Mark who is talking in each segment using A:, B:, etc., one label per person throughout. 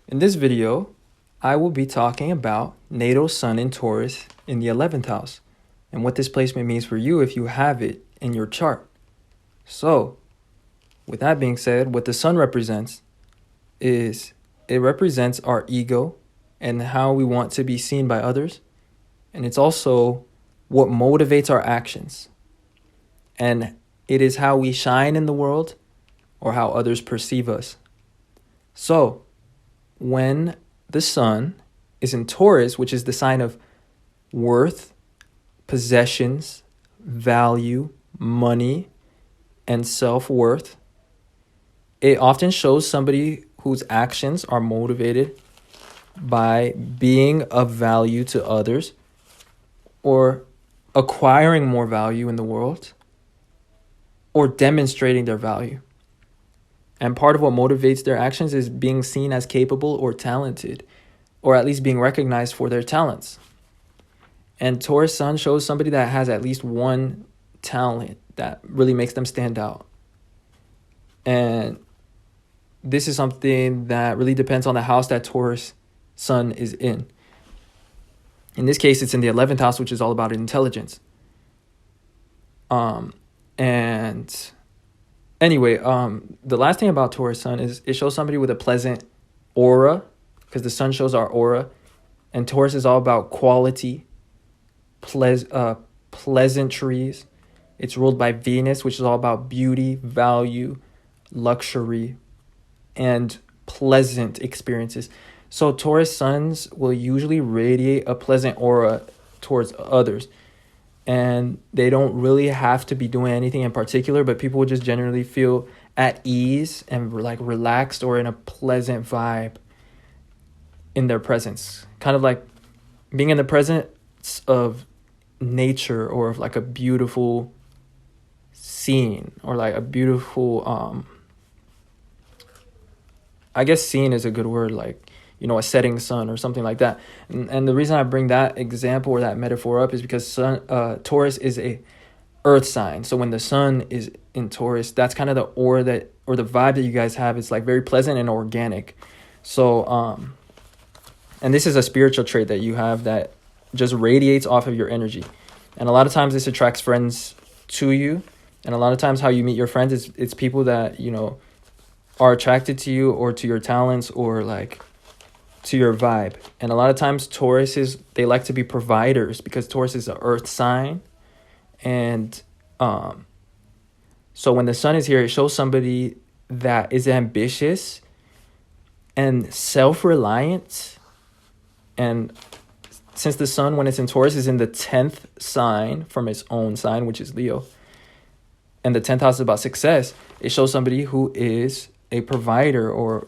A: In this video, I will be talking about natal sun in Taurus in the 11th house and what this placement means for you if you have it in your chart. So, with that being said, what the sun represents is it represents our ego and how we want to be seen by others. And it's also what motivates our actions. And it is how we shine in the world or how others perceive us. So, when the sun is in Taurus, which is the sign of worth, possessions, value, money, and self-worth, it often shows somebody whose actions are motivated by being of value to others or acquiring more value in the world or demonstrating their value. And part of what motivates their actions is being seen as capable or talented, or at least being recognized for their talents. And Taurus sun shows somebody that has at least one talent that really makes them stand out. And this is something that really depends on the house that Taurus sun is in. In this case, it's in the 11th house, which is all about intelligence. Anyway, the last thing about Taurus sun is it shows somebody with a pleasant aura, because the sun shows our aura, and Taurus is all about quality, pleasantries. It's ruled by Venus, which is all about beauty, value, luxury, and pleasant experiences. So Taurus suns will usually radiate a pleasant aura towards others. And they don't really have to be doing anything in particular, but people will just generally feel at ease and like relaxed or in a pleasant vibe in their presence. Kind of like being in the presence of nature or of like a beautiful scene or like a beautiful, I guess scene is a good word, like, a setting sun or something like that. And the reason I bring that example or that metaphor up is because Taurus is a earth sign. So when the sun is in Taurus, that's kind of the aura that, or the vibe that you guys have. It's like very pleasant and organic. So, and this is a spiritual trait that you have that just radiates off of your energy. And a lot of times this attracts friends to you. And a lot of times how you meet your friends is it's people that, are attracted to you or to your talents or like to your vibe. And a lot of times they like to be providers because Taurus is an earth sign. And so when the sun is here, it shows somebody that is ambitious and self-reliant. And since the sun, when it's in Taurus, is in the 10th sign from its own sign, which is Leo, and the 10th house is about success, it shows somebody who is a provider or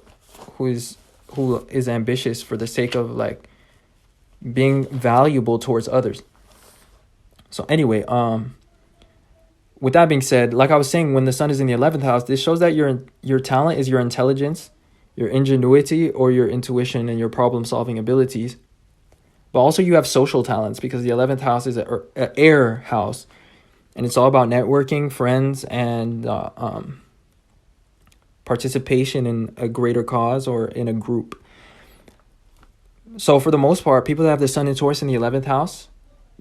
A: who is ambitious for the sake of like being valuable towards others. So anyway, with that being said, like I was saying, when the sun is in the 11th house, this shows that your talent is your intelligence, your ingenuity, or your intuition and your problem solving abilities. But also you have social talents because the 11th house is an air house, and it's all about networking, friends, and participation in a greater cause or in a group. So for the most part, people that have the sun in Taurus in the 11th house,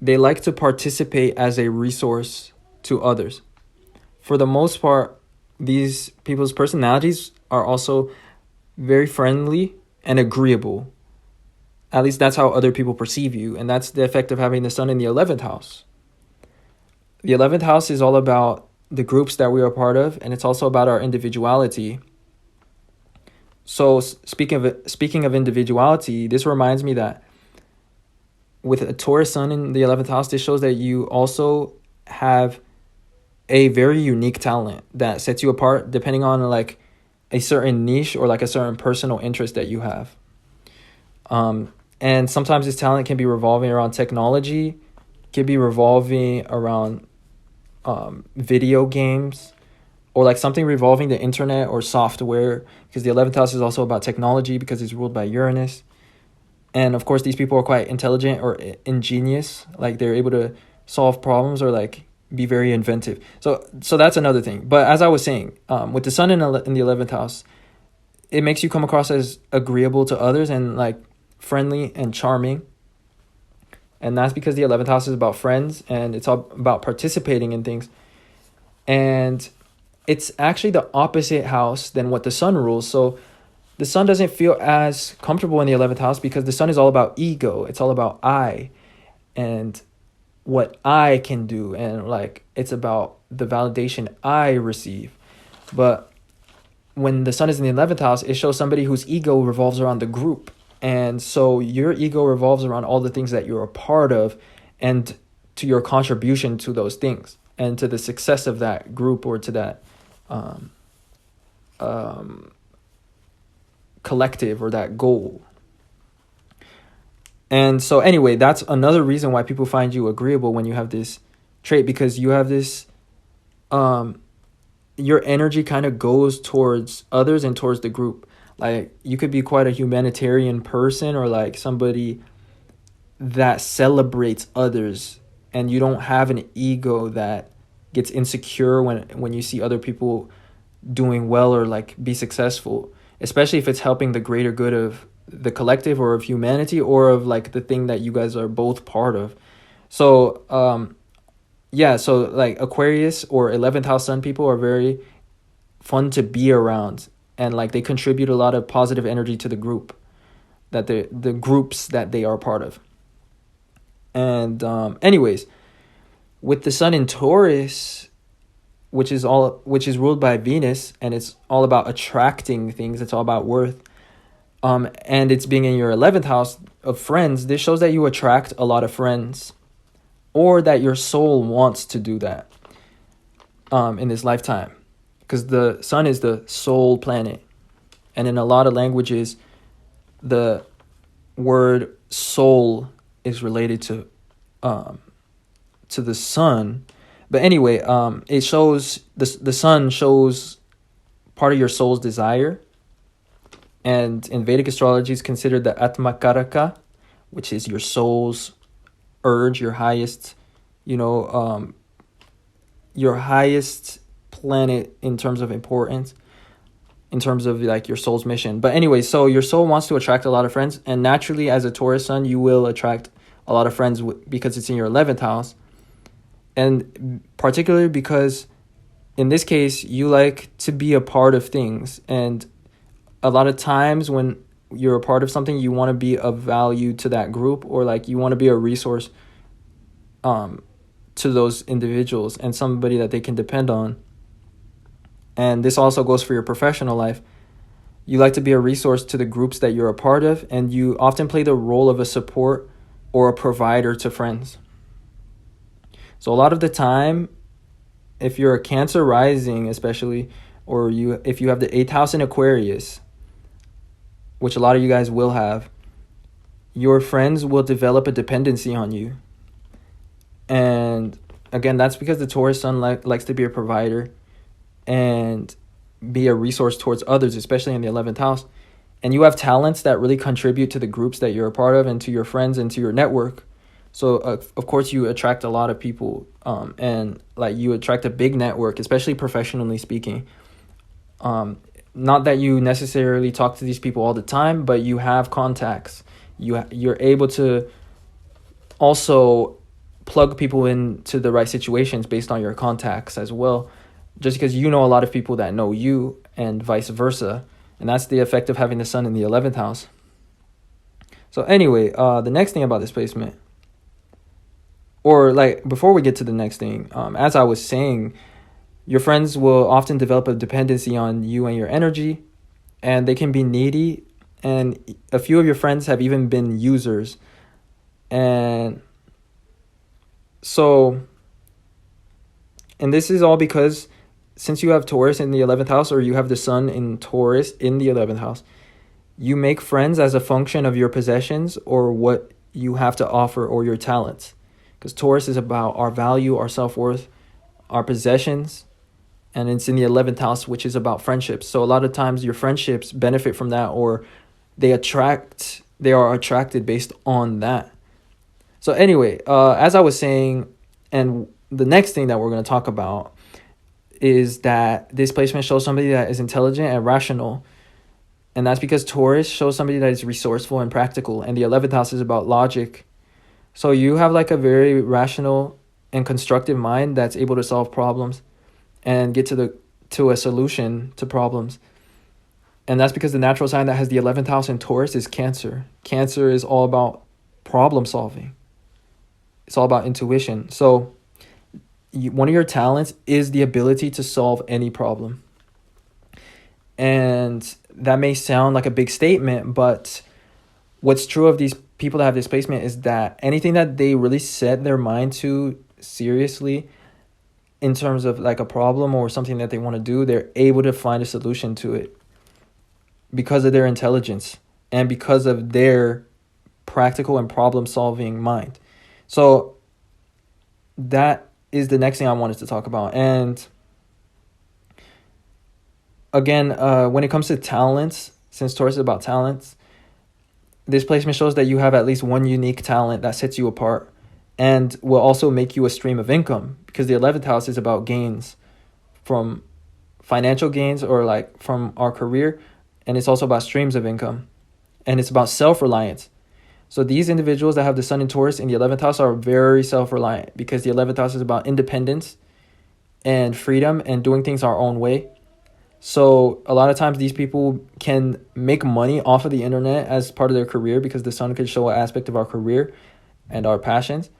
A: they like to participate as a resource to others. For the most part, these people's personalities are also very friendly and agreeable. At least that's how other people perceive you. And that's the effect of having the sun in the 11th house. The 11th house is all about the groups that we are part of, and it's also about our individuality. So speaking of individuality, this reminds me that with a Taurus sun in the 11th house, this shows that you also have a very unique talent that sets you apart depending on like a certain niche or like a certain personal interest that you have. And sometimes this talent can be revolving around technology, can be revolving around video games, or like something revolving the internet or software, because the 11th house is also about technology because it's ruled by Uranus. And of course, these people are quite intelligent or ingenious, like they're able to solve problems or like be very inventive. So that's another thing. But as I was saying, with the sun in the 11th house, it makes you come across as agreeable to others and like friendly and charming. And that's because the 11th house is about friends and it's all about participating in things. And it's actually the opposite house than what the sun rules. So the sun doesn't feel as comfortable in the 11th house because the sun is all about ego. It's all about I and what I can do. And like, it's about the validation I receive. But when the sun is in the 11th house, it shows somebody whose ego revolves around the group. And so your ego revolves around all the things that you're a part of and to your contribution to those things and to the success of that group or to that collective or that goal. And so anyway, that's another reason why people find you agreeable when you have this trait, because you have this your energy kind of goes towards others and towards the group. Like you could be quite a humanitarian person or like somebody that celebrates others, and you don't have an ego that gets insecure when you see other people doing well or like be successful, especially if it's helping the greater good of the collective or of humanity or of like the thing that you guys are both part of. So yeah, so like Aquarius or 11th house sun people are very fun to be around, and like they contribute a lot of positive energy to the group, that the groups that they are part of. And anyways, with the sun in Taurus, which is ruled by Venus, and it's all about attracting things, it's all about worth, and it's being in your 11th house of friends, this shows that you attract a lot of friends, or that your soul wants to do that in this lifetime, because the sun is the soul planet, and in a lot of languages the word soul is related to the sun. But anyway, it shows the sun shows part of your soul's desire, and in Vedic astrology is considered the Atmakaraka, which is your soul's urge, your highest, your highest planet in terms of importance, in terms of like your soul's mission. But anyway, so your soul wants to attract a lot of friends, and naturally as a Taurus sun, you will attract a lot of friends because it's in your 11th house. And particularly because in this case, you like to be a part of things. And a lot of times when you're a part of something, you want to be of value to that group, or like you want to be a resource to those individuals and somebody that they can depend on. And this also goes for your professional life. You like to be a resource to the groups that you're a part of, and you often play the role of a support or a provider to friends. So a lot of the time, if you're a Cancer rising especially, or if you have the 8th house in Aquarius, which a lot of you guys will have, your friends will develop a dependency on you. And again, that's because the Taurus sun likes to be a provider and be a resource towards others, especially in the 11th house. And you have talents that really contribute to the groups that you're a part of and to your friends and to your network. So, of course, you attract a lot of people, and like you attract a big network, especially professionally speaking. Not that you necessarily talk to these people all the time, but you have contacts. You're able to also plug people into the right situations based on your contacts as well, just because you know a lot of people that know you and vice versa. And that's the effect of having the sun in the 11th house. So anyway, the next thing about this placement, or like before we get to the next thing, as I was saying, your friends will often develop a dependency on you and your energy, and they can be needy. And a few of your friends have even been users. And so, and this is all because since you have Taurus in the 11th house, or you have the sun in Taurus in the 11th house, you make friends as a function of your possessions or what you have to offer or your talents. Because Taurus is about our value, our self-worth, our possessions, and it's in the 11th house, which is about friendships. So a lot of times your friendships benefit from that, or they are attracted based on that. So anyway, as I was saying, and the next thing that we're going to talk about is that this placement shows somebody that is intelligent and rational. And that's because Taurus shows somebody that is resourceful and practical, and the 11th house is about logic. So you have like a very rational and constructive mind that's able to solve problems and get to a solution to problems. And that's because the natural sign that has the 11th house in Taurus is Cancer. Cancer is all about problem solving. It's all about intuition. So one of your talents is the ability to solve any problem. And that may sound like a big statement, but what's true of these people that have this placement is that anything that they really set their mind to seriously in terms of like a problem or something that they want to do, they're able to find a solution to it because of their intelligence and because of their practical and problem-solving mind. So that is the next thing I wanted to talk about. And again, when it comes to talents, since Taurus is about talents, this placement shows that you have at least one unique talent that sets you apart and will also make you a stream of income, because the 11th house is about gains from financial gains or like from our career. And it's also about streams of income, and it's about self-reliance. So these individuals that have the sun in Taurus in the 11th house are very self-reliant, because the 11th house is about independence and freedom and doing things our own way. So a lot of times these people can make money off of the internet as part of their career, because the sun could show an aspect of our career and our passions.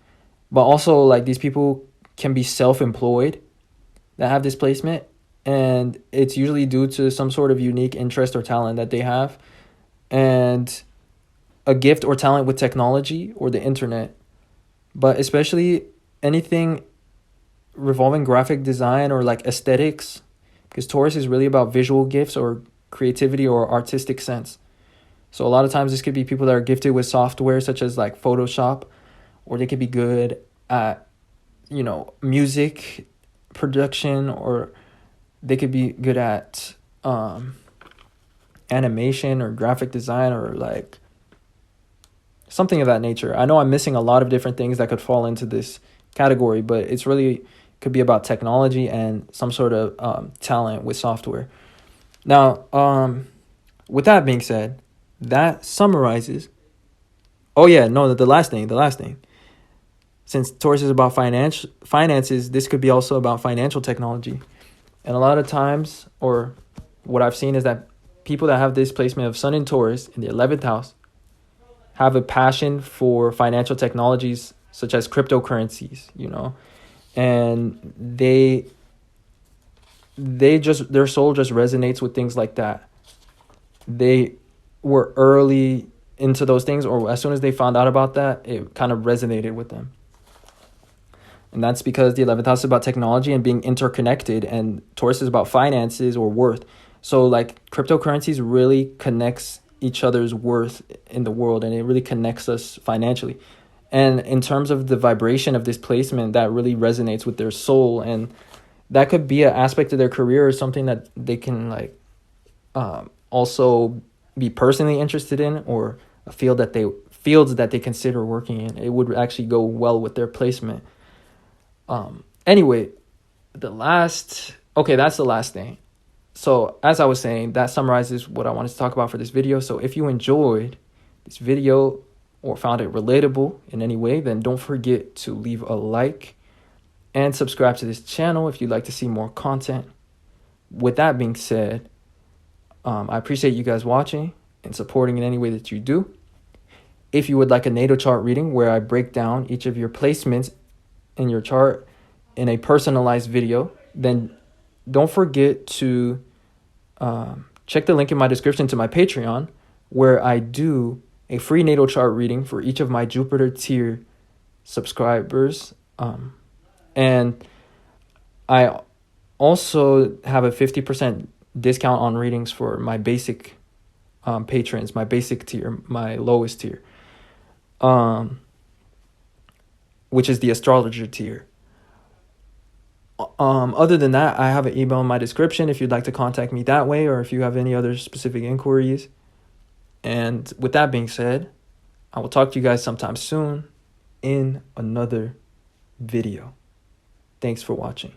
A: But also like these people can be self-employed that have this placement, and it's usually due to some sort of unique interest or talent that they have, and a gift or talent with technology or the internet. But especially anything revolving graphic design or like aesthetics, because Taurus is really about visual gifts or creativity or artistic sense. So a lot of times this could be people that are gifted with software such as like Photoshop, or they could be good at, music production, or they could be good at animation or graphic design or like something of that nature. I know I'm missing a lot of different things that could fall into this category, but it's really could be about technology and some sort of talent with software. Now, with that being said, that summarizes. Oh yeah, no, the last thing. Since Taurus is about finances, this could be also about financial technology. And a lot of times, or what I've seen is that people that have this placement of sun in Taurus in the 11th house have a passion for financial technologies such as cryptocurrencies, and their soul just resonates with things like that. They were early into those things, or as soon as they found out about that, it kind of resonated with them. And that's because the 11th house is about technology and being interconnected, and Taurus is about finances or worth. So like cryptocurrencies really connects each other's worth in the world, and it really connects us financially. And in terms of the vibration of this placement, that really resonates with their soul, and that could be an aspect of their career or something that they can also be personally interested in, or a fields that they consider working in. It would actually go well with their placement. Anyway, that's the last thing. So as I was saying, that summarizes what I wanted to talk about for this video. So if you enjoyed this video or found it relatable in any way, then don't forget to leave a like and subscribe to this channel if you'd like to see more content. With that being said, I appreciate you guys watching and supporting in any way that you do. If you would like a natal chart reading where I break down each of your placements in your chart in a personalized video, then don't forget to check the link in my description to my Patreon, where I do a free natal chart reading for each of my Jupiter tier subscribers. And I also have a 50% discount on readings for my basic patrons, my basic tier, my lowest tier, which is the astrologer tier. Other than that, I have an email in my description if you'd like to contact me that way, or if you have any other specific inquiries. And with that being said, I will talk to you guys sometime soon in another video. Thanks for watching.